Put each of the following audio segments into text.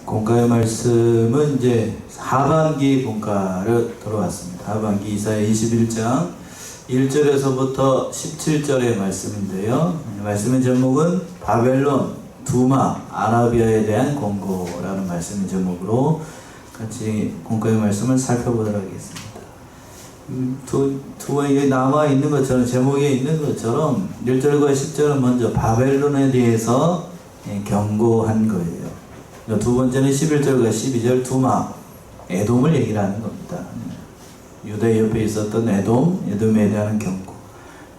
공과의 말씀은 이제 하반기 공과로 들어왔습니다. 하반기 이사야 21장 1절에서부터 17절의 말씀인데요. 말씀의 제목은 바벨론, 두마, 아라비아에 대한 권고라는 말씀의 제목으로 같이 공과의 말씀을 살펴보도록 하겠습니다. 여기 남아 있는 것처럼, 제목에 있는 것처럼 1절과 10절은 먼저 바벨론에 대해서 경고한 거예요. 두 번째는 11절과 12절 두마, 에돔을 얘기를 하는 겁니다. 유다 옆에 있었던 에돔에 대한 경고.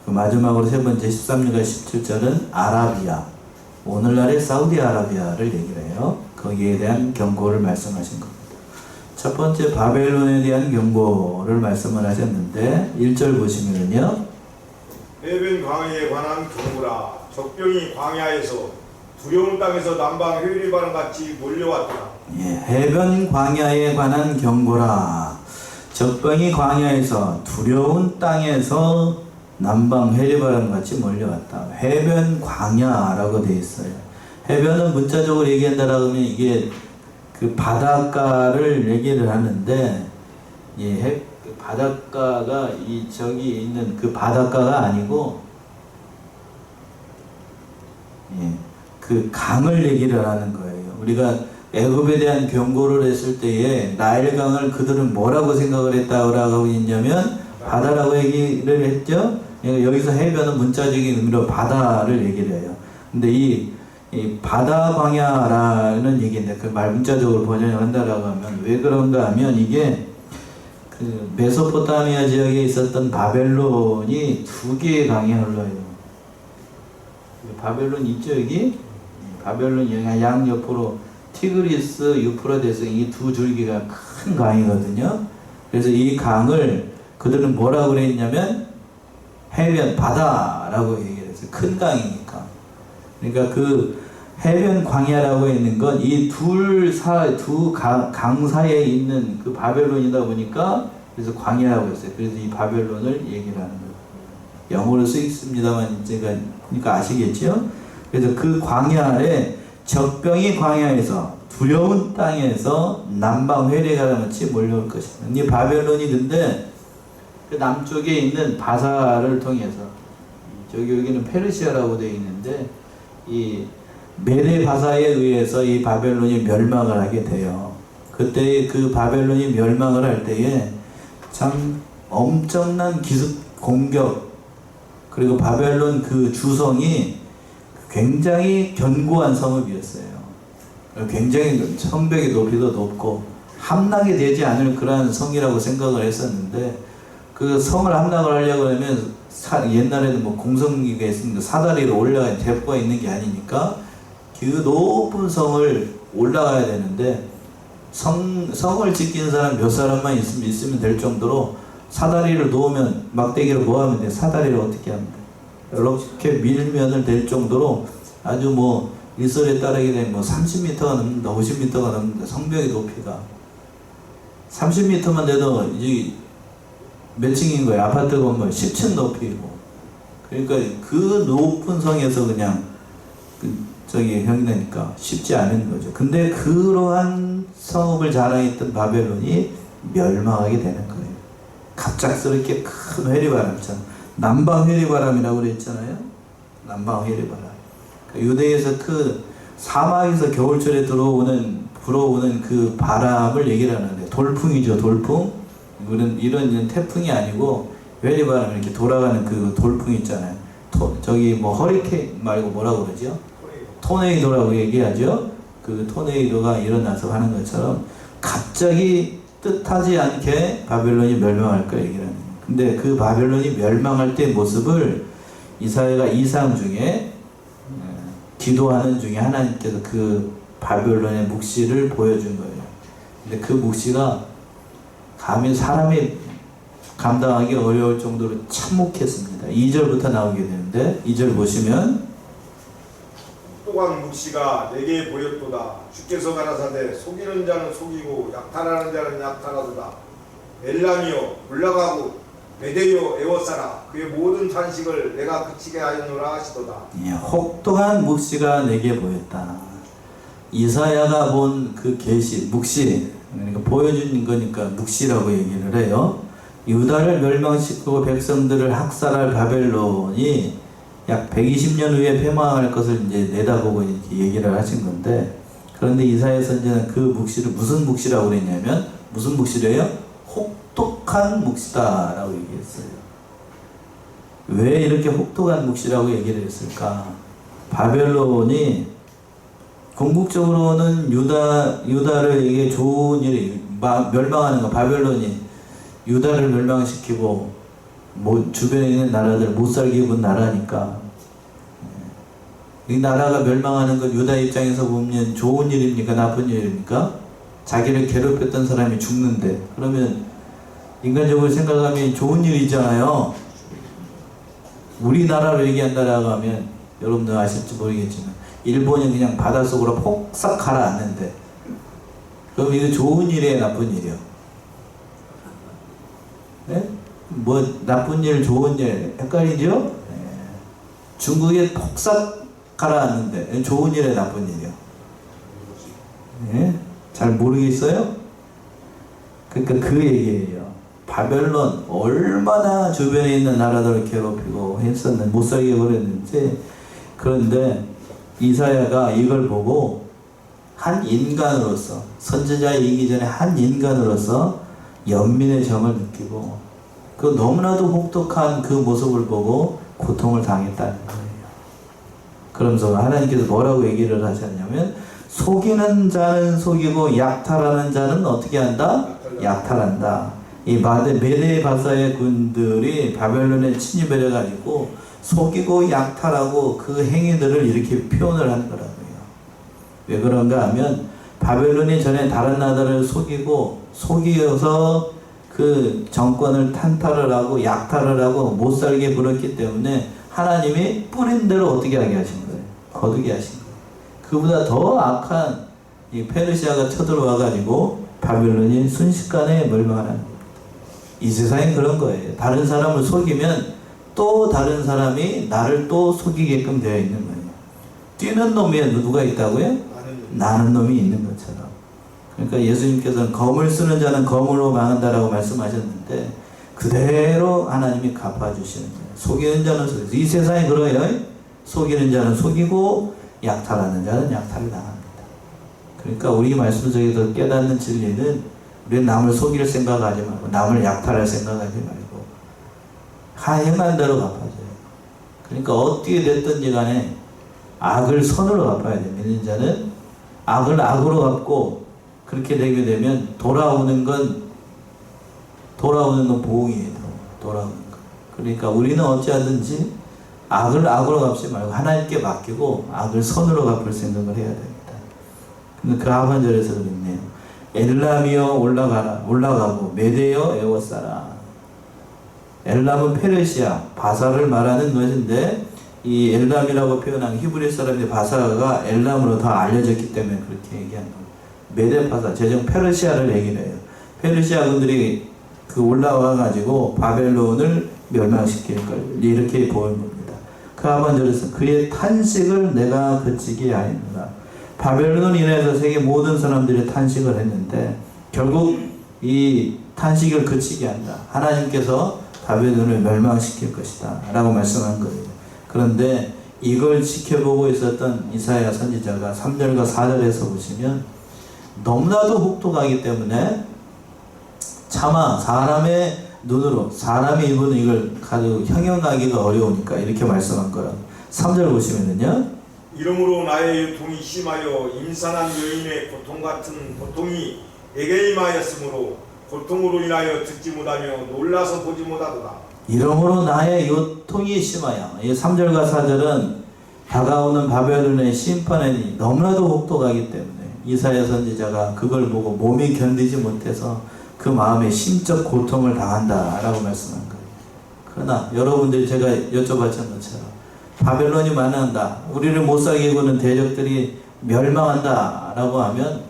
그 마지막으로 세 번째 13절과 17절은 아라비아, 오늘날의 사우디아라비아를 얘기를 해요. 거기에 대한 경고를 말씀하신 겁니다. 첫 번째 바벨론에 대한 경고를 말씀을 하셨는데 1절 보시면요, 해변 광야에 관한 경고라. 적병이 광야에서 두려운 땅에서 남방 회리바람 같이 몰려왔더라. 해변 광야에 관한 경고라. 적병이 광야에서 두려운 땅에서 남방 회리바람 같이 몰려왔다. 해변 광야라고 되어 있어요. 해변은 문자적으로 얘기한다라고 하면 이게 그 바닷가를 얘기를 하는데, 그 바닷가가 저기 있는 그 바닷가가 아니고, 그 강을 얘기를 하는 거예요. 우리가 애굽에 대한 경고를 했을 때에 나일강을 그들은 뭐라고 생각을 했다고 했냐면 바다라고 얘기를 했죠. 여기서 해변은 문자적인 의미로 바다를 얘기를 해요. 근데 이 바다 광야라는 얘기인데 그 말 문자적으로 번역을 한다라고 하면 왜 그런가 하면 이게 그 메소포타미아 지역에 있었던 바벨론이 두 개의 강이 흘러요. 바벨론 있죠, 여기? 바벨론 양 옆으로 티그리스, 유프라데스 이 두 줄기가 큰 강이거든요. 그래서 이 강을 그들은 뭐라고 그랬냐면 해변, 바다라고 얘기를 했어요. 큰 강이니까. 그러니까 그 해변 광야라고 있는 건 이 두 강 사이에 있는 그 바벨론이다 보니까 그래서 광야라고 했어요. 그래서 이 바벨론을 얘기를 하는 거예요. 영어로 쓰있습니다만 제가 그러니까 아시겠죠? 그래서 그 광야에 적병이 광야에서 두려운 땅에서 남방 회리가 같이 몰려올 것이다. 이 바벨론이 근데 그 남쪽에 있는 바사를 통해서 여기는 페르시아라고 되어 있는데 이 메데 바사에 의해서 이 바벨론이 멸망을 하게 돼요. 그때 그 바벨론이 멸망을 할 때에 참 엄청난 기습 공격, 그리고 바벨론 그 주성이 굉장히 견고한 성읍이었어요. 굉장히 성벽의 높이도 높고 함락이 되지 않을 그러한 성이라고 생각을 했었는데 그 성을 함락을 하려고 하면 옛날에는 뭐 공성기가 있으니까 사다리로 올라가야 대포가 있는 게 아니니까 그 높은 성을 올라가야 되는데 성을 지키는 사람 몇 사람만 있으면 될 정도로 사다리를 놓으면 막대기로 뭐 하면 돼? 사다리를 어떻게 합니까? 이렇게 밀면은 될 정도로 아주 뭐 일설에 따르게 되면 뭐 30m가 넘는다, 50m가 넘는다. 성벽의 높이가 30m만 돼도 이제 몇 층인 거예요? 아파트 건물 10층 높이고. 그러니까 그 높은 성에서 그냥 저기 형이니까 쉽지 않은 거죠. 근데 그러한 성읍을 자랑했던 바벨론이 멸망하게 되는 거예요. 갑작스럽게 큰 회리바람처럼. 남방 회리바람이라고 그랬잖아요. 남방 회리바람. 유대에서 그 사막에서 겨울철에 불어오는 그 바람을 얘기를 하는데 돌풍이죠, 돌풍. 이런 태풍이 아니고 회리바람, 이렇게 돌아가는 그 돌풍 있잖아요. 저기 뭐 허리케인 말고 뭐라고 그러죠? 토네이도라고 얘기하죠. 그 토네이도가 일어나서 하는 것처럼 갑자기 뜻하지 않게 바벨론이 멸망할 거 얘기를 하는 거예요. 근데 그 바벨론이 멸망할 때 모습을 이사야가 이상 중에 기도하는 중에 하나님께서 그 바벨론의 묵시를 보여준 거예요. 근데 그 묵시가 감히 사람이 감당하기 어려울 정도로 참혹했습니다. 2절부터 나오게 되는데 2절 보시면 또한 묵시가 내게 보였도다. 주께서 가라사대 속이는 자는 속이고 약탈하는 자는 약탈하도다. 엘람이여 올라가고 메대여 에워싸라. 그의 모든 탄식을 내가 그치게 하였노라 하시도다. 혹독한 묵시가 내게 보였다. 이사야가 본 그 계시, 묵시, 그러니까 보여준 거니까 묵시라고 얘기를 해요. 유다를 멸망시키고 백성들을 학살할 바벨론이 약 120년 후에 패망할 것을 이제 내다보고 이렇게 얘기를 하신 건데, 그런데 이사야 선지자는 그 묵시를 무슨 묵시라고 그랬냐면, 무슨 묵시래요? 혹독한 묵시다라고 얘기했어요. 왜 이렇게 혹독한 묵시라고 얘기를 했을까? 바벨론이 궁극적으로는 유다를 이게 좋은 일이 멸망하는 거, 바벨론이 유다를 멸망시키고 뭐 주변에 있는 나라들 못 살게 입은 나라니까, 이 나라가 멸망하는 건 유다 입장에서 보면 좋은 일입니까 나쁜 일입니까? 자기를 괴롭혔던 사람이 죽는데, 그러면 인간적으로 생각하면 좋은 일이잖아요. 우리나라로 얘기한다라고 하면 여러분들 아실지 모르겠지만 일본이 그냥 바닷속으로 폭삭 가라앉는데, 그럼 이거 좋은 일이에요 나쁜 일이요? 네? 뭐 나쁜 일 좋은 일 헷갈리죠? 네. 중국에 폭삭 가라앉는데 좋은 일이에요 나쁜 일이요? 네? 잘 모르겠어요? 그러니까 그 얘기예요. 바벨론 얼마나 주변에 있는 나라들을 괴롭히고 했었는데 못 살게 버렸는지. 그런데 이사야가 이걸 보고 한 인간으로서, 선지자이기 전에 한 인간으로서 연민의 정을 느끼고 그 너무나도 혹독한 그 모습을 보고 고통을 당했다는 거예요. 그러면서 하나님께서 뭐라고 얘기를 하셨냐면, 속이는 자는 속이고 약탈하는 자는 어떻게 한다? 약탈한다. 이 메데 바사의 군들이 바벨론에 침입을 해가지고 속이고 약탈하고 그 행위들을 이렇게 표현을 하는 거라고요. 왜 그런가 하면 바벨론이 전에 다른 나라를 속이어서 그 정권을 탄탈을 하고 약탈을 하고 못 살게 굴었기 때문에 하나님이 뿌린 대로 어떻게 하게 하신 거예요? 거두게 하신 거예요. 그보다 더 악한 이 페르시아가 쳐들어와 가지고 바벨론이 순식간에 멸망하는 겁니다. 이 세상이 그런 거예요. 다른 사람을 속이면 또 다른 사람이 나를 또 속이게끔 되어 있는 거예요. 뛰는 놈이 누가 있다고요? 나는 놈이 있는 것처럼. 그러니까 예수님께서는 검을 쓰는 자는 검으로 망한다라고 말씀하셨는데 그대로 하나님이 갚아주시는 거예요. 속이는 자는 속이고, 이 세상이 그래요. 속이는 자는 속이고 약탈하는 자는 약탈을 당합니다. 그러니까 우리 말씀 속에서 깨닫는 진리는, 우리는 남을 속일 생각하지 말고 남을 약탈할 생각하지 말고 행한 대로 갚아줘요. 그러니까 어떻게 됐든지 간에 악을 선으로 갚아야 돼요. 믿는 자는 악을 악으로 갚고, 그렇게 되게 되면 돌아오는 건 보응이에요. 돌아오는 거. 그러니까 우리는 어찌하든지 악을 악으로 갚지 말고 하나님께 맡기고 악을 선으로 갚을 생각을 해야 됩니다. 근데 그 하반절에서 그랬네요. 엘람이여 올라가고 메대여 에워싸라. 엘람은 페르시아, 바사를 말하는 것인데, 이 엘람이라고 표현한 히브리 사람의 바사가 엘람으로 더 알려졌기 때문에 그렇게 얘기한 겁니다. 메데파사, 제정 페르시아를 얘기를 해요. 페르시아 군들이 그 올라와 가지고 바벨론을 멸망시킬 걸 이렇게 보는 겁니다. 그 하반절에서 그의 탄식을 내가 그치게 하였노라. 바벨론을 인해서 세계 모든 사람들이 탄식을 했는데 결국 이 탄식을 그치게 한다. 하나님께서 바벨론을 멸망시킬 것이다 라고 말씀한 거예요. 그런데 이걸 지켜보고 있었던 이사야 선지자가 3절과 4절에서 보시면 너무나도 혹독하기 때문에 차마 사람의 눈으로, 사람이 입은 이걸 가지고 형용하기가 어려우니까 이렇게 말씀한 거라고. 3절 보시면은요, 이러므로 나의 유통이 심하여 임산한 여인의 고통 같은 고통이 내게 임하였으므로 고통으로 인하여 듣지 못하며 놀라서 보지 못하도다. 이러므로 나의 요통이 심하여. 이 3절과 4절은 다가오는 바벨론의 심판이 너무나도 혹독하기 때문에 이사야 선지자가 그걸 보고 몸이 견디지 못해서 그 마음에 심적 고통을 당한다라고 말씀한 거예요. 그러나 여러분들이 제가 여쭤봤던 것처럼 바벨론이 만난다, 우리를 못 살게 구는 대적들이 멸망한다라고 하면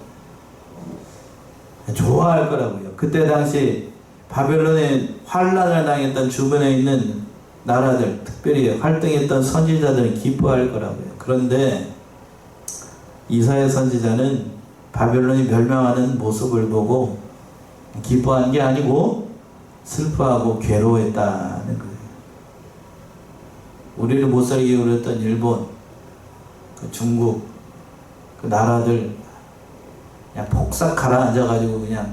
좋아할 거라고요. 그때 당시 바벨론에 환란을 당했던 주변에 있는 나라들, 특별히 활동했던 선지자들은 기뻐할 거라고요. 그런데 이사야 선지자는 바벨론이 멸망하는 모습을 보고 기뻐한 게 아니고 슬퍼하고 괴로워했다는 거예요. 우리를 못 살게 그랬던 일본, 그 중국, 그 나라들 그냥 폭삭 가라앉아가지고 그냥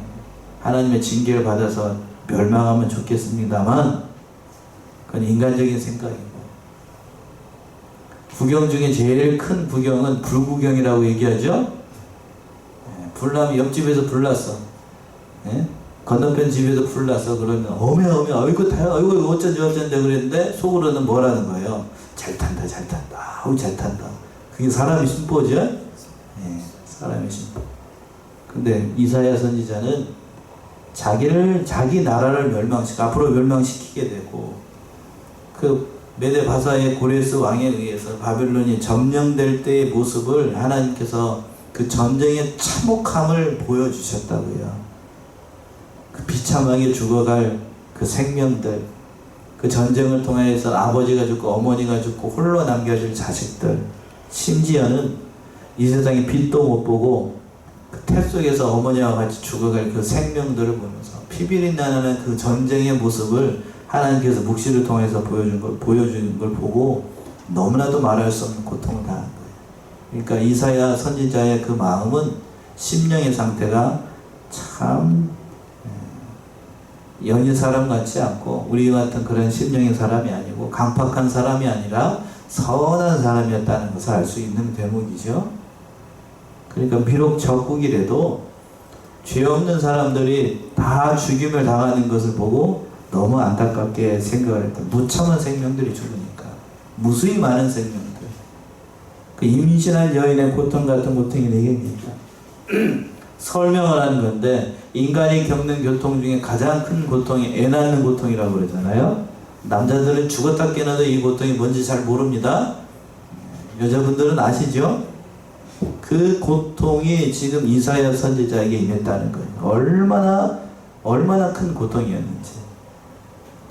하나님의 징계를 받아서 멸망하면 좋겠습니다만 그건 인간적인 생각이고, 부경 중에 제일 큰 부경은 불구경이라고 얘기하죠. 불나면 옆집에서 불났어. 건너편 집에서 불났어. 그러면 어메 아이고 어쩐데 그랬는데 속으로는 뭐라는 거예요? 잘 탄다 아우 잘 탄다. 그게 사람의 심보죠. 사람의 심보. 근데 이사야 선지자는 자기 나라를 앞으로 멸망시키게 되고, 그 메데 바사의 고레스 왕에 의해서 바벨론이 점령될 때의 모습을 하나님께서 그 전쟁의 참혹함을 보여주셨다고요. 그 비참하게 죽어갈 그 생명들, 그 전쟁을 통해서 아버지가 죽고 어머니가 죽고 홀로 남겨질 자식들, 심지어는 이 세상에 빛도 못 보고 그 태 속에서 어머니와 같이 죽어갈 그 생명들을 보면서 피비린 나는 그 전쟁의 모습을 하나님께서 묵시를 통해서 보여주는 걸 보고 너무나도 말할 수 없는 고통을 당한 거예요. 그러니까 이사야 선지자의 그 마음은 심령의 상태가 참 연인 사람 같지 않고 우리 같은 그런 심령의 사람이 아니고 강팍한 사람이 아니라 선한 사람이었다는 것을 알 수 있는 대목이죠. 그러니까 비록 적국이라도 죄 없는 사람들이 다 죽임을 당하는 것을 보고 너무 안타깝게 생각을 했다. 무참한 생명들이 죽으니까. 무수히 많은 생명들. 그 임신한 여인의 고통 같은 고통이 내겠습니까? 설명을 하는 건데, 인간이 겪는 고통 중에 가장 큰 고통이 애 낳는 고통이라고 그러잖아요. 남자들은 죽었다 깨어나도 이 고통이 뭔지 잘 모릅니다. 여자분들은 아시죠? 그 고통이 지금 이사야 선지자에게 임했다는 거예요. 얼마나 큰 고통이었는지.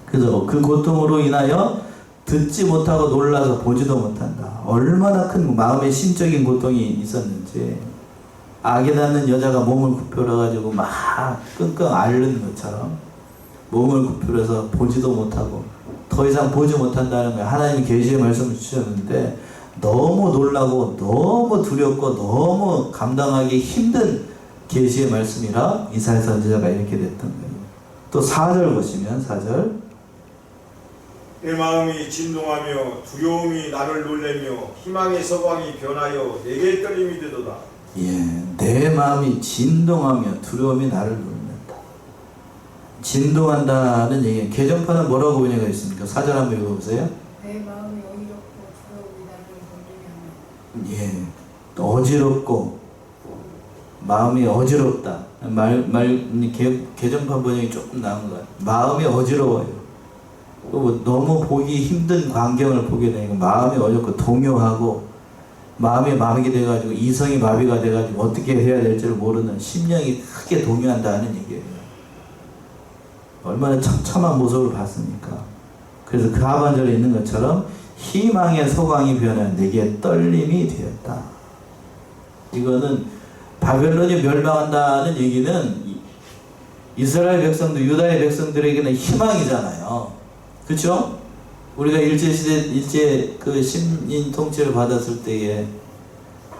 그래서 그 고통으로 인하여 듣지 못하고 놀라서 보지도 못한다. 얼마나 큰 마음의 심적인 고통이 있었는지. 악에 낳는 여자가 몸을 굽혀가지고 막 끙끙 앓는 것처럼 몸을 굽혀서 보지도 못하고 더 이상 보지 못한다는 거예요. 하나님이 계시의 말씀을 주셨는데 너무 놀라고 너무 두렵고 너무 감당하기 힘든 계시의 말씀이라 이사야 선지자가 이렇게 됐던 거예요. 또 4절 보시면 4절 내 마음이 진동하며 두려움이 나를 놀래며 희망의 서광이 변하여 내게 떨림이 되도다. 내 마음이 진동하며 두려움이 나를 놀란다. 진동한다는 얘기. 개정판은 뭐라고 번역하고 있습니까? 4절 한번 읽어보세요. 내 마음이 어지럽고 두려움이 나를 놀리며. 어지럽고 마음이 어지럽다. 개정판 번역이 조금 나은 것 같아요. 마음이 어지러워요. 너무 보기 힘든 광경을 보게 되니까 마음이 어렵고 동요하고 마음이 마비가 돼가지고 이성이 마비가 돼가지고 어떻게 해야 될지를 모르는 심령이 크게 동요한다는 얘기예요. 얼마나 처참한 모습을 봤습니까? 그래서 그 하반절에 있는 것처럼 희망의 소광이 변한 내게 떨림이 되었다. 이거는 바벨론이 멸망한다는 얘기는 이스라엘 백성들, 유다의 백성들에게는 희망이잖아요. 그렇죠? 우리가 일제 그 식민 통치를 받았을 때에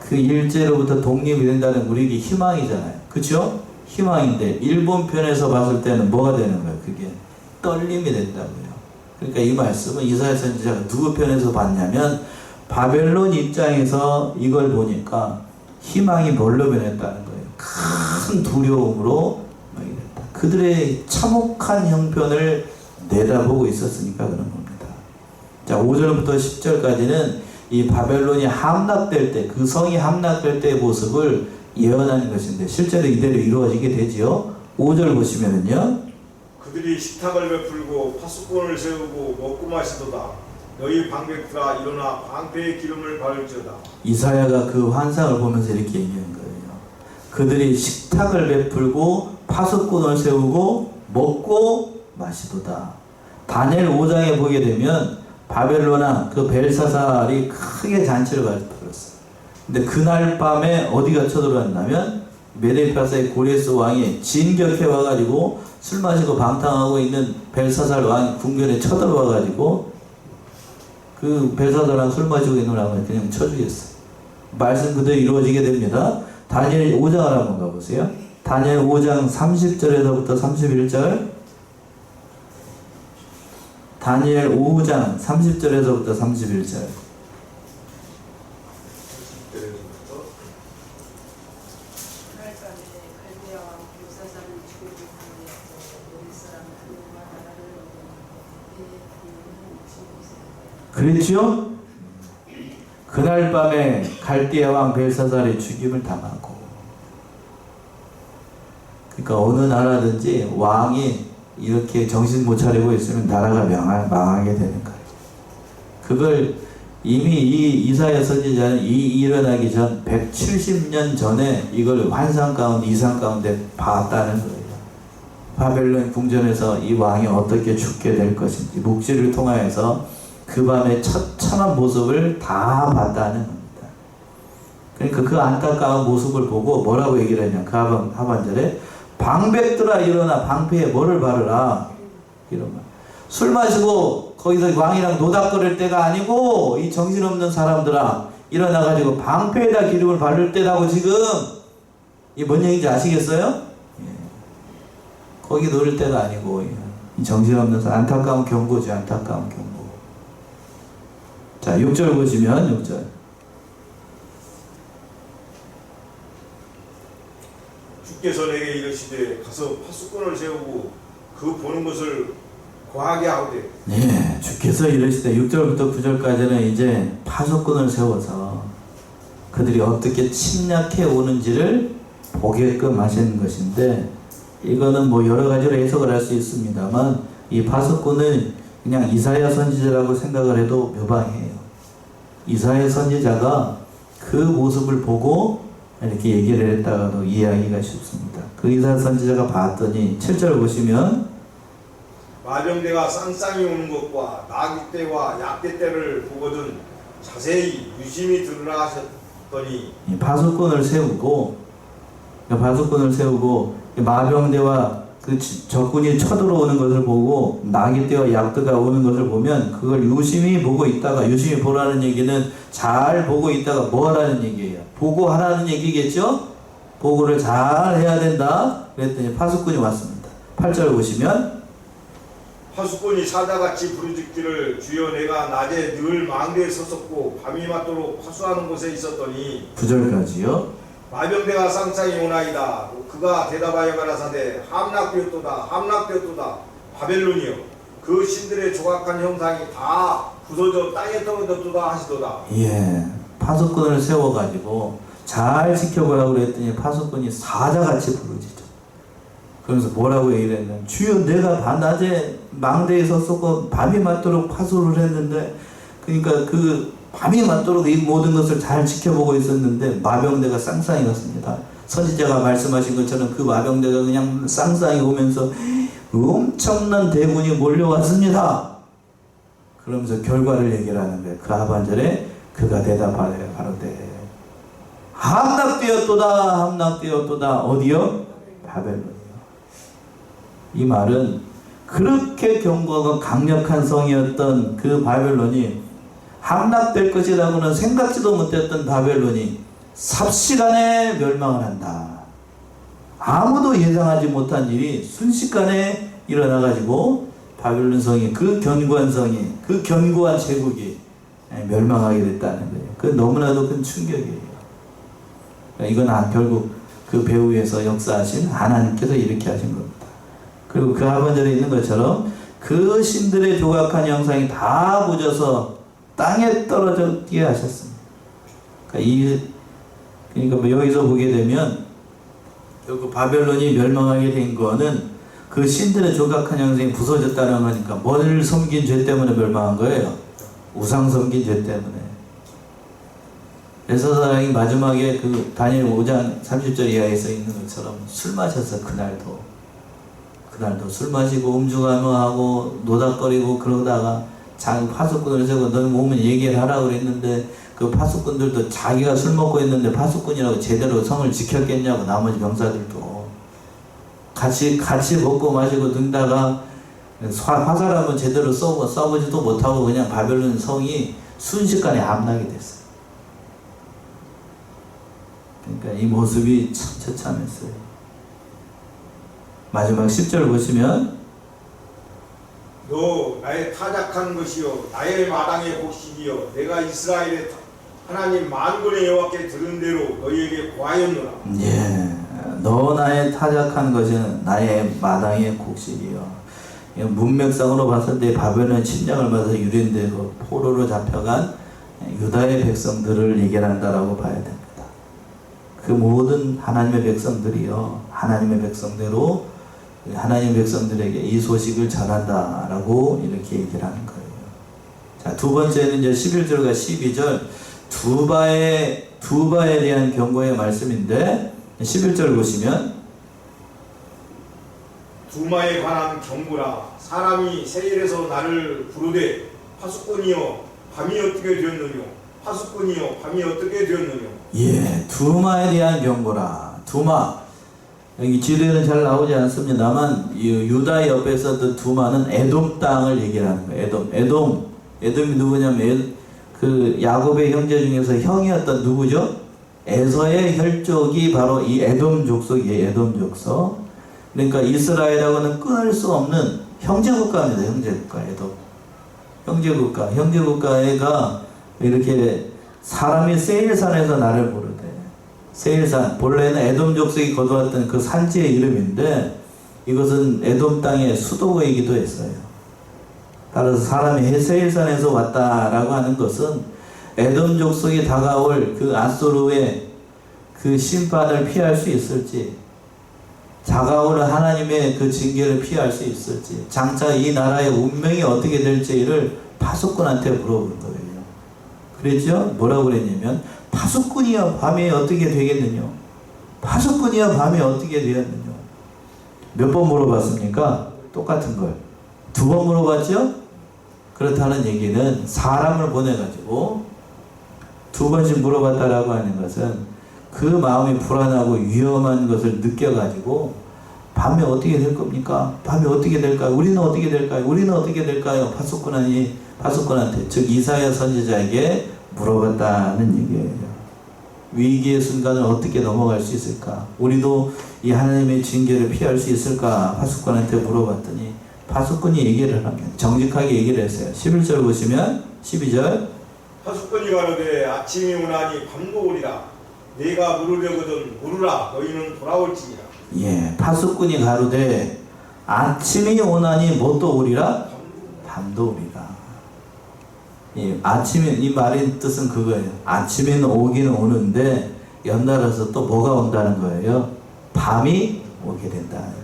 그 일제로부터 독립이 된다는 우리에게 희망이잖아요. 그렇죠? 희망인데 일본 편에서 봤을 때는 뭐가 되는 거예요? 그게 떨림이 된다고요. 그러니까 이 말씀은 이사야 선지자가 누구 편에서 봤냐면 바벨론 입장에서 이걸 보니까 희망이 뭘로 변했다는 거예요. 큰 두려움으로 변했다. 그들의 참혹한 형편을 내다보고 있었으니까 그런 겁니다. 자, 5절부터 10절까지는 이 바벨론이 함락될 때, 그 성이 함락될 때의 모습을 예언하는 것인데 실제로 이대로 이루어지게 되지요. 5절 보시면은요. 그들이 식탁을 베풀고 파수꾼을 세우고 먹고 마시도다. 너희 방백들아 일어나 방패의 기름을 바를지어다. 이사야가 그 환상을 보면서 이렇게 얘기한 거예요. 그들이 식탁을 베풀고 파수꾼을 세우고 먹고 마시도다. 다니엘 5장에 보게 되면 바벨론아 그 벨사살이 크게 잔치를 베풀었어요. 근데 그날 밤에 어디가 쳐들어왔냐면 메데파사의 고레스 왕이 진격해 와가지고 술 마시고 방탕하고 있는 벨사살 왕 궁전에 쳐들어와가지고 그 벨사살랑 술 마시고 있는 왕을 그냥 쳐주겠어. 말씀 그대로 이루어지게 됩니다. 다니엘 5장을 한번 가보세요. 다니엘 5장 30절에서부터 31절. 다니엘 5장 30절에서부터 31절. 그랬죠? 그날 밤에 갈대아 왕 벨사살의 죽임을 당하고, 그러니까 어느 나라든지 왕이 이렇게 정신 못 차리고 있으면 나라가 망하게 되는 거예요. 그걸 이미 이 이사야 선지자는 일어나기 전 170년 전에 이걸 환상 가운데 이상 가운데 봤다는 거예요. 바벨론 궁전에서 이 왕이 어떻게 죽게 될 것인지 묵시를 통하여서 그 밤의 처참한 모습을 다 봤다는 겁니다. 그러니까 그 안타까운 모습을 보고 뭐라고 얘기를 했냐. 그 하반절에 방백들아 일어나 방패에 뭐를 바르라. 이런 말. 술 마시고 거기서 왕이랑 노닥거릴 때가 아니고 이 정신없는 사람들아 일어나가지고 방패에다 기름을 바를 때라고 지금. 이게 뭔 얘기인지 아시겠어요? 예. 거기 노릴 때가 아니고 이 정신없는 사람. 안타까운 경고죠. 안타까운 경고. 자, 6절 보시면 6절. 주께서 내게 이르시되 가서 파수꾼을 세우고 그 보는 것을 거하게 하오되. 네, 주께서 이르시되 6절부터 9절까지는 이제 파수꾼을 세워서 그들이 어떻게 침략해 오는지를 보게끔 하시는 것인데, 이거는 뭐 여러 가지로 해석을 할 수 있습니다만 이 파수꾼은 그냥 이사야 선지자라고 생각을 해도 무방해요. 이사야 선지자가 그 모습을 보고 이렇게 얘기를 했다가도 이해하기가 쉽습니다. 그 이사야 선지자가 봤더니 7절 보시면 마병대가 쌍쌍이 오는 것과 나귀 떼와 약대 떼를 보거든 자세히 유심히 들으라 하셨더니. 파수꾼을 세우고 마병대와 그 적군이 쳐들어오는 것을 보고 나귀떼와 약대가 오는 것을 보면 그걸 유심히 보고 있다가, 유심히 보라는 얘기는 잘 보고 있다가 뭐 하라는 얘기예요? 보고 하라는 얘기겠죠? 보고를 잘 해야 된다. 그랬더니 파수꾼이 왔습니다. 8절 보시면 파수꾼이 사자같이 부르짖기를 주여 내가 낮에 늘 망대에 섰었고 밤이 맞도록 파수하는 곳에 있었더니. 9절까지요. 마병대가 쌍쌍이 오나이다. 그가 대답하여 가라사대 함락되었도다 바벨론이여 그 신들의 조각한 형상이 다 부서져 땅에 떨어졌도다 하시도다. 예, 파수꾼을 세워가지고 잘 지켜보라고 그랬더니 파수꾼이 사자같이 부르짖죠. 그러면서 뭐라고 얘기를 했냐면 주여 내가 낮에 망대에 섰었고 밤이 맞도록 파수를 했는데, 그러니까 그 밤이 맞도록 이 모든 것을 잘 지켜보고 있었는데 마병대가 쌍쌍이 왔습니다. 선지자가 말씀하신 것처럼 그 마병대가 그냥 쌍쌍이 오면서 엄청난 대군이 몰려왔습니다. 그러면서 결과를 얘기를 하는데 그 하반절에 그가 대답하여 가로되 함락되었도다. 어디요? 바벨론이요. 이 말은 그렇게 견고하고 강력한 성이었던 그 바벨론이 함락될 것이라고는 생각지도 못했던 바벨론이 삽시간에 멸망을 한다. 아무도 예상하지 못한 일이 순식간에 일어나가지고 바벨론 성이, 그 견고한 성이, 그 견고한 제국이 멸망하게 됐다는 거예요. 그 너무나도 큰 충격이에요. 이건 결국 그 배후에서 역사하신 하나님께서 이렇게 하신 겁니다. 그리고 그 하반절에 있는 것처럼 그 신들의 조각한 형상이 다 부져서 땅에 떨어지게 하셨습니다. 그러니까 뭐 여기서 보게 되면 그 바벨론이 멸망하게 된 거는 그 신들의 조각한 형상이 부서졌다는 거니까 뭘 섬긴 죄 때문에 멸망한 거예요. 우상 섬긴 죄 때문에. 벨사살이 마지막에 그 다니엘 5장 30절 이하에 써 있는 것처럼 술 마셔서 그날도 술 마시고 음주가며 하고 노닥거리고 그러다가 자기 파수꾼을 세고 너는 오면 얘기를 하라고 그랬는데 그 파수꾼들도 자기가 술 먹고 있는데 파수꾼이라고 제대로 성을 지켰겠냐고, 나머지 병사들도. 같이 먹고 마시고 등다가 화살 한번 제대로 써보지도 못하고 그냥 바벨론 성이 순식간에 함락이 됐어요. 그러니까 이 모습이 참 처참했어요. 마지막 10절 보시면, 너 나의 타작한 것이요 나의 마당의 곡식이요 내가 이스라엘의 하나님 만군의 여호와께 들은 대로 너희에게 고하였노라. 예, 너 나의 타작한 것은 나의 마당의 곡식이요. 문맥상으로 봤을 때 바벨론 침략을 받아서 유린되고 포로로 잡혀간 유다의 백성들을 얘기한다라고 봐야 됩니다. 그 모든 하나님의 백성들이요, 하나님의 백성대로 하나님의 백성들에게 이 소식을 전한다라고 이렇게 얘기를 하는 거예요. 자, 두 번째는 이제 11절과 12절 두 바에 대한 경고의 말씀인데, 11절 보시면, 두마에 관한 경고라. 사람이 세일에서 나를 부르되 파수꾼이여 밤이 어떻게 되었느냐. 파수꾼이여 밤이 어떻게 되었느냐. 예, 두마에 대한 경고라. 두마, 여기 지도에는 잘 나오지 않습니다만 유다 옆에서 그 두마는 에돔 땅을 얘기하는 거예요. 에돔이 누구냐면 그 야곱의 형제 중에서 형이었던 누구죠? 에서의 혈족이 바로 이 에돔 족속이에요. 에돔 족속. 그러니까 이스라엘하고는 끊을 수 없는 형제국가입니다. 형제국가. 에돔 형제국가가 이렇게 사람이 세일산에서 나를 부르대. 세일산, 본래는 에돔 족속이 거두었던 그 산지의 이름인데, 이것은 에돔 땅의 수도이기도 했어요. 따라서 사람이 세일산에서 왔다라고 하는 것은 에돔 족속이 다가올 그 아수르의 그 심판을 피할 수 있을지, 다가오는 하나님의 그 징계를 피할 수 있을지, 장차 이 나라의 운명이 어떻게 될지를 파수꾼한테 물어본 거예요. 그랬죠? 뭐라고 그랬냐면, 파수꾼이여 밤에 어떻게 되겠느냐? 파수꾼이여 밤에 어떻게 되었느냐? 몇 번 물어봤습니까? 똑같은 걸. 2번 물어봤죠? 그렇다는 얘기는 사람을 보내가지고 2번씩 물어봤다라고 하는 것은 그 마음이 불안하고 위험한 것을 느껴가지고 밤에 어떻게 될 겁니까? 밤에 어떻게 될까요? 우리는 어떻게 될까요? 우리는 어떻게 될까요? 파수꾼한테, 즉 이사야 선지자에게 물어봤다는 얘기예요. 위기의 순간을 어떻게 넘어갈 수 있을까? 우리도 이 하나님의 징계를 피할 수 있을까? 파수꾼한테 물어봤더니 파수꾼이 얘기를 합니다. 정직하게 얘기를 했어요. 11절 보시면 12절 파수꾼이 가로되 아침이 오나니 밤도 오리라. 내가 물으려거든 물으라. 너희는 돌아올지니라. 예, 파수꾼이 가로되 아침이 오나니 뭣도 오리라? 밤도 오리라. 예, 아침에, 이 말의 뜻은 그거예요. 아침에는 오기는 오는데 연달아서 또 뭐가 온다는 거예요? 밤이 오게 된다는 거예요.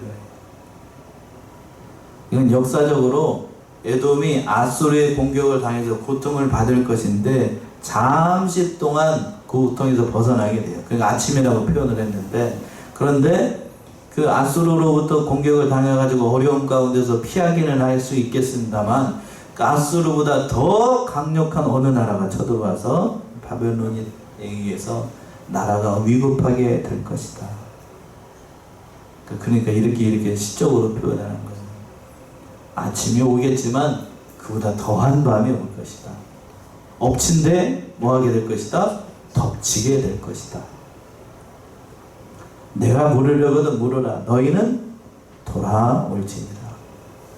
이건 역사적으로 에돔이 아수르의 공격을 당해서 고통을 받을 것인데 잠시 동안 그 고통에서 벗어나게 돼요. 그러니까 아침이라고 표현을 했는데, 그런데 그 아수르로부터 공격을 당해가지고 어려움 가운데서 피하기는 할 수 있겠습니다만, 아수르보다 더 강력한 어느 나라가 쳐들어와서 바벨론에 의해서 나라가 위급하게 될 것이다. 그러니까 이렇게 시적으로 표현하는 거예요. 아침이 오겠지만 그보다 더한 밤이 올 것이다. 엎친데 뭐하게 될 것이다? 덮치게 될 것이다. 내가 물으려거든 물으라. 너희는 돌아올지니라.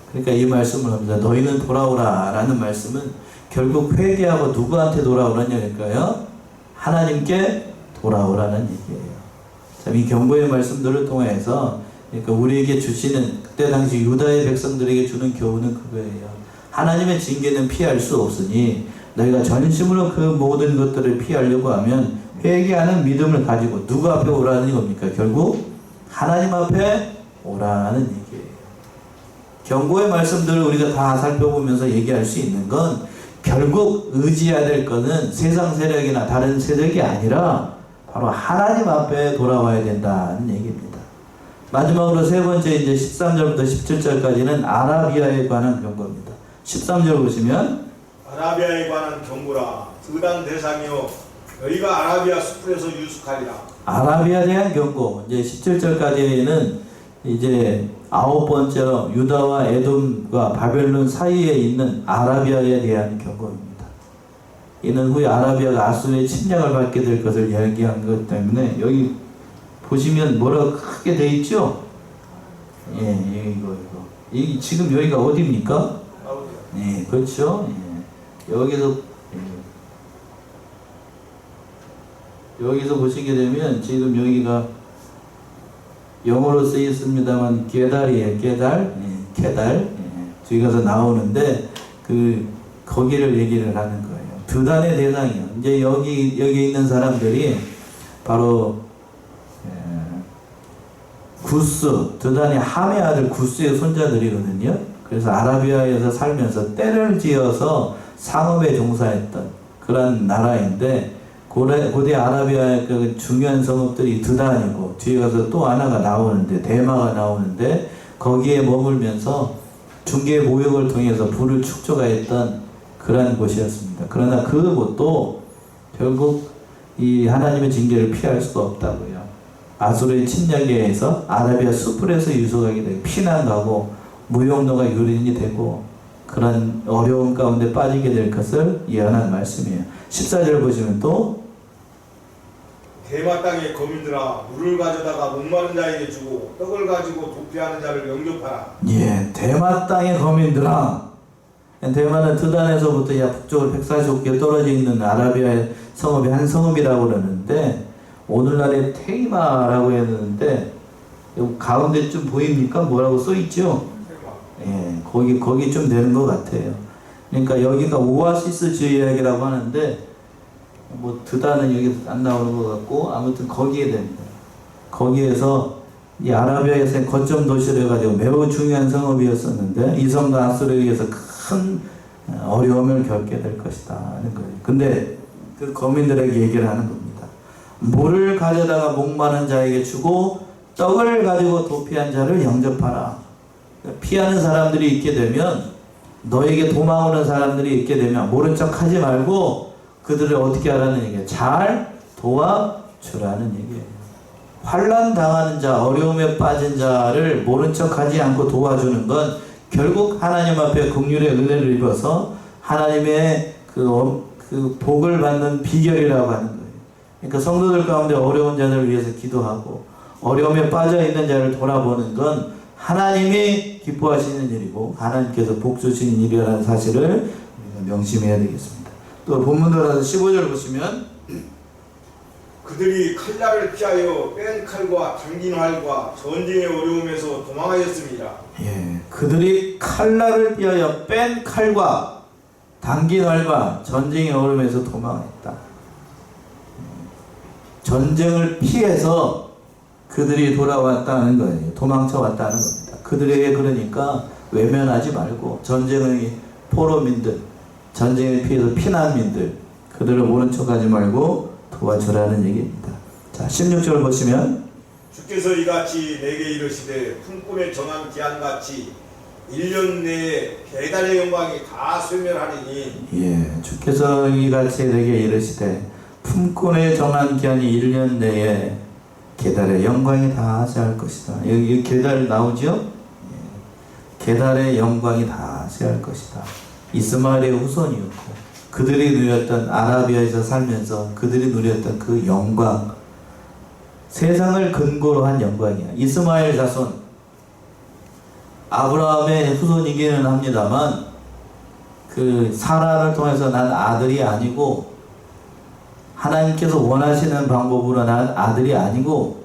그러니까 이 말씀을 합니다. 너희는 돌아오라 라는 말씀은 결국 회개하고 누구한테 돌아오라냐니까요? 하나님께 돌아오라는 얘기예요. 참, 이 경고의 말씀들을 통해서 그러니까 우리에게 주시는, 그때 당시 유다의 백성들에게 주는 교훈은 그거예요. 하나님의 징계는 피할 수 없으니 너희가 전심으로 그 모든 것들을 피하려고 하면 회개하는 믿음을 가지고 누구 앞에 오라는 겁니까? 결국 하나님 앞에 오라는 얘기예요. 경고의 말씀들을 우리가 다 살펴보면서 얘기할 수 있는 건 결국 의지해야 될 것은 세상 세력이나 다른 세력이 아니라 바로 하나님 앞에 돌아와야 된다는 얘기입니다. 마지막으로 세 번째, 이제 13절부터 17절까지는 아라비아에 관한 경고입니다. 13절 보시면 아라비아에 관한 경고라. 드단 대상이요 너희가 아라비아 숲에서 유숙하리라. 아라비아에 대한 경고. 이제 17절까지는 이제 9번째로 유다와 에돔과 바벨론 사이에 있는 아라비아에 대한 경고입니다. 이는 후에 아라비아가 아수르의 침략을 받게 될 것을 이야기한 것 때문에 여기 보시면 뭐라고 크게 돼 있죠? 예, 이거. 이 지금 여기가 어디입니까? 예, 그렇죠. 예. 여기서 보시게 되면 지금 여기가 영어로 쓰여 있습니다만 게달이에요. 게달. 예, 게달. 예. 뒤에 가서 나오는데 거기를 얘기를 하는 거예요. 드단의 대상이요. 이제 여기 있는 사람들이 바로 구스, 드단의 함의 아들 구스의 손자들이거든요. 그래서 아라비아에서 살면서 때를 지어서 상업에 종사했던 그런 나라인데 고대 아라비아의 그 중요한 성읍들이 드단이고 뒤에 가서 또 하나가 나오는데 대마가 나오는데 거기에 머물면서 중개 모욕을 통해서 부를 축적하였던 그러한 곳이었습니다. 그러나 그 곳도 결국 이 하나님의 징계를 피할 수가 없다고요. 아수르의 침략에 의해서 아라비아 수풀에서 유속하게 되고 피난가고 무용노가 유린이 되고 그런 어려움 가운데 빠지게 될 것을 예언한 말씀이에요. 14절 보시면 또 대마 땅의 거민들아 물을 가져다가 목마른 자에게 주고 떡을 가지고 도피하는 자를 영접하라. 예, 대마 땅의 거민들아. 대마는 드단에서부터 북쪽으로 145km 떨어져 있는 아라비아의 성읍이 한 성읍이라고 그러는데 오늘날의 테이마라고 했는데 가운데 좀 보입니까? 뭐라고 써 있죠? 예, 거기 좀 되는 것 같아요. 그러니까 여기가 오아시스 지역이라고 하는데 뭐 드단은 여기 안 나오는 것 같고 아무튼 거기에 됩니다. 거기에서 이 아라비아에서의 거점 도시로 해가지고 매우 중요한 성읍이었었는데 이 성도 아수르에 의해서 큰 어려움을 겪게 될 것이다 하는 거예요. 근데 그 거민들에게 얘기를 하는 겁니다. 물을 가져다가 목마른 자에게 주고 떡을 가지고 도피한 자를 영접하라. 피하는 사람들이 있게 되면 너에게 도망오는 사람들이 있게 되면 모른 척 하지 말고 그들을 어떻게 하라는 얘기예요. 잘 도와주라는 얘기예요. 환난 당하는 자, 어려움에 빠진 자를 모른 척 하지 않고 도와주는 건 결국 하나님 앞에 긍휼의 은혜를 입어서 하나님의 그 복을 받는 비결이라고 하는 거예요. 그러니까 성도들 가운데 어려운 자들을 위해서 기도하고 어려움에 빠져 있는 자를 돌아보는 건 하나님이 기뻐하시는 일이고 하나님께서 복 주시는 일이라는 사실을 우리가 명심해야 되겠습니다. 또 본문으로 15절 보시면 그들이 칼날을 피하여 뺀 칼과 당긴 활과 전쟁의 어려움에서 도망하였습니다. 예, 그들이 칼날을 피하여 뺀 칼과 당긴 활과 전쟁의 어려움에서 도망했다. 전쟁을 피해서 그들이 돌아왔다는 거예요. 도망쳐 왔다는 겁니다. 그들에게 그러니까 외면하지 말고 전쟁의 포로민들, 전쟁에 피해서 피난민들 그들을 모른 척하지 말고 도와주라는 얘기입니다. 자, 16절 보시면 주께서 이같이 내게 이르시되 품꾼의 정한 기한같이 1년 내에 계달의 영광이 다 쇠멸하리니 예, 주께서 이같이 내게 이르시되 품꾼의 정한 기한이 1년 내에 계달의 영광이 다 쇠할 것이다. 여기 계달 나오죠? 예, 계달의 영광이 다 쇠할 것이다. 이스마엘의 후손이었고 그들이 누렸던 아라비아에서 살면서 그들이 누렸던 그 영광, 세상을 근거로 한 영광이야. 이스마엘 자손, 아브라함의 후손이기는 합니다만 그 사라를 통해서 난 아들이 아니고 하나님께서 원하시는 방법으로 난 아들이 아니고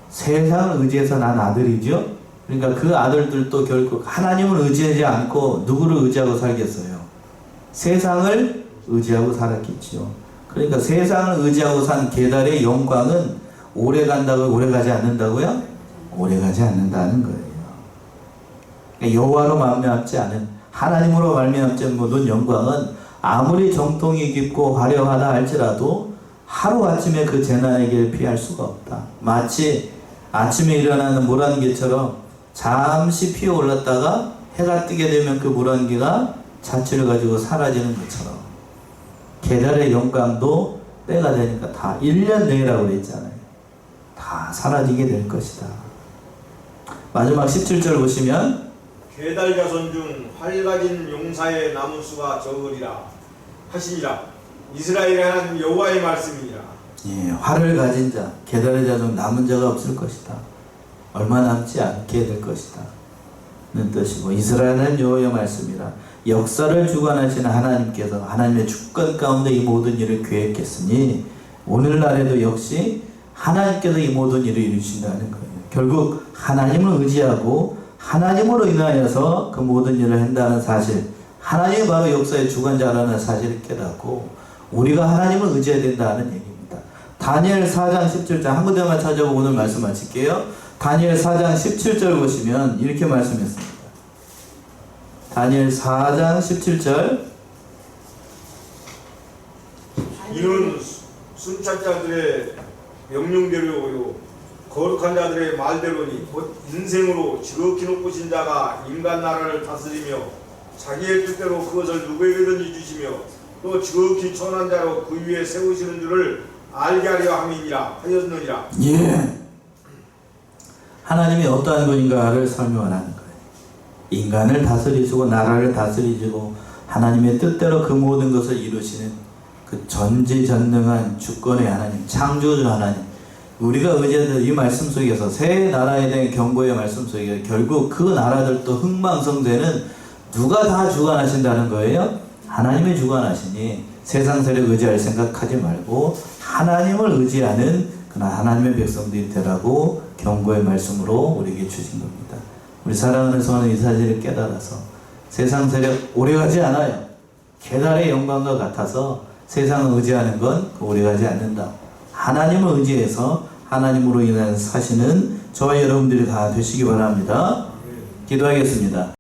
세상을 의지해서 난 아들이죠. 그러니까 그 아들들도 결국 하나님을 의지하지 않고 누구를 의지하고 살겠어요? 세상을 의지하고 살았겠죠. 그러니까 세상을 의지하고 산 계달의 영광은 오래 간다고 오래 가지 않는다고요? 오래 가지 않는다는 거예요. 그러니까 여호와로 말미암지 않은 하나님으로 말미암지 않은 영광은 아무리 정통이 깊고 화려하다 할지라도 하루아침에 그 재난의 길을 피할 수가 없다. 마치 아침에 일어나는 물안개처럼 잠시 피어올랐다가 해가 뜨게 되면 그 물안개가 자취를 가지고 사라지는 것처럼 계달의 영광도 때가 되니까 다 1년 내라고 그랬잖아요. 다 사라지게 될 것이다. 마지막 17절 보시면 계달 자손 중 활 가진 용사의 남은 수가 적으리라 하시니라. 이스라엘의 하나님 여호와의 말씀이니라. 예, 활을 가진 자, 계달의 자손 남은 자가 없을 것이다. 얼마 남지 않게 될 것이다. 는 뜻이고, 이스라엘은 여호와의 말씀이라. 역사를 주관하시는 하나님께서 하나님의 주권 가운데 이 모든 일을 계획했으니 오늘날에도 역시 하나님께서 이 모든 일을 이루신다는 거예요. 결국 하나님을 의지하고 하나님으로 인하여서 그 모든 일을 한다는 사실, 하나님이 바로 역사의 주관자라는 사실을 깨닫고 우리가 하나님을 의지해야 된다는 얘기입니다. 다니엘 4장 17절 한 군데만 찾아보고 오늘 말씀 마칠게요. 다니엘 4장 17절 보시면 이렇게 말씀했습니다. 다니엘 4장 17절 이는 순찰자들의 명령대로요 거룩한 자들의 말대로니 곧 인생으로 지극히 높으신 자가 인간 나라를 다스리며 자기의 뜻대로 그것을 누구에게든지 주시며 또 지극히 천한 자로 그 위에 세우시는 줄을 알게 하려 함이니라 하였느니라. 예, 하나님이 어떠한 분인가를 설명을 하는 거예요. 인간을 다스리시고 나라를 다스리시고 하나님의 뜻대로 그 모든 것을 이루시는 그 전지전능한 주권의 하나님, 창조주 하나님, 우리가 의지하는 이 말씀 속에서 새 나라에 대한 경고의 말씀 속에 결국 그 나라들도 흥망성쇠는 누가 다 주관하신다는 거예요? 하나님이 주관하시니 세상 세력 의지할 생각하지 말고 하나님을 의지하는 그러나 하나님의 백성들이 되라고 경고의 말씀으로 우리에게 주신 겁니다. 우리 사랑하는 성도는 이 사실을 깨달아서 세상 세력 오래가지 않아요. 계달의 영광과 같아서 세상을 의지하는 건 오래가지 않는다. 하나님을 의지해서 하나님으로 인한 사시는 저와 여러분들이 다 되시기 바랍니다. 기도하겠습니다.